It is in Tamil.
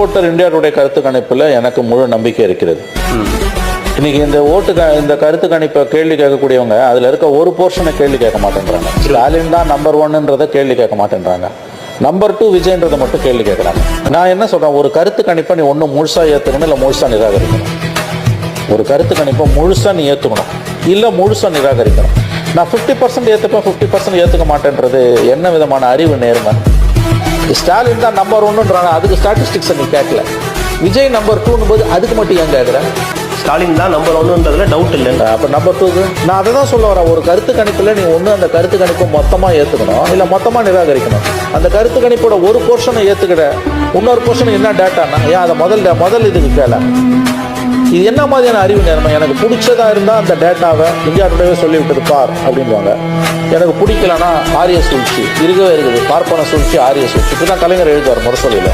ஓட்டர் இந்தியா டுடே கருத்து கணிப்பில் எனக்கு முழு நம்பிக்கை இருக்கிறது. இன்னைக்கு இந்த கருத்து கணிப்பை கேள்வி கேட்கக்கூடியவங்க அதில் இருக்க ஒரு போர்ஷனை கேள்வி கேட்க மாட்டேன்றாங்க. ஸ்டாலின் தான் நம்பர் 1ன்றதை கேள்வி கேட்க மாட்டேன்றாங்க. நம்பர் 2 விஜய்ன்றதை மட்டும் கேள்வி கேட்குறாங்க. நான் என்ன சொல்கிறேன், ஒரு கருத்து கணிப்பை நீ ஒன்று முழுசாக ஏற்றுக்கணும், இல்லை முழுசாக நிராகரிக்கணும். ஒரு கருத்து கணிப்பை முழுசாக நீ ஏற்றுக்கணும், இல்லை முழுசாக நிராகரிக்கணும். நான் 50% ஏற்றுப்பேன், 50% ஏற்றுக்க மாட்டேன்றது என்ன விதமான அறிவு நேர்மை? ஸ்டாலின் தான் நம்பர் 1ன்றாங்க, அதுக்கு ஸ்டாட்டிஸ்டிக்ஸை நீ கேட்கல. விஜய் நம்பர் 2ன்னும் போது அதுக்கு மட்டும் ஏன் கேட்குறேன்? ஸ்டாலின் தான் நம்பர் 1ன்றதுல டவுட் இல்லை. அப்போ நம்பர் 2க்கு நான் அதை தான் சொல்ல வரேன். ஒரு கருத்து கணிப்பில் நீ ஒன்று அந்த கருத்து கணிப்பை மொத்தமாக ஏற்றுக்கணும், இல்லை மொத்தமாக நிராகரிக்கணும். அந்த கருத்து கணிப்போட ஒரு போர்ஷனை ஏற்றுக்கிட, இன்னொரு போர்ஷன் என்ன டேட்டானா ஏன் அதை முதல் இதுக்கு கேள. இது என்ன மாதிரியான அறிவு நேர்மை? எனக்கு பிடிச்சதா இருந்தால் அந்த டேட்டாவை இந்தியா டுடேவே சொல்லிவிட்டது பார் அப்படின்வாங்க. எனக்கு பிடிக்கலன்னா ஆரிய சூழ்ச்சி இருக்கவே இருக்குது, பார்ப்பன சூழ்ச்சி, ஆரிய சூழ்ச்சி. இப்படி தான் கலைஞர் எழுதுவார் முரசொலியில்.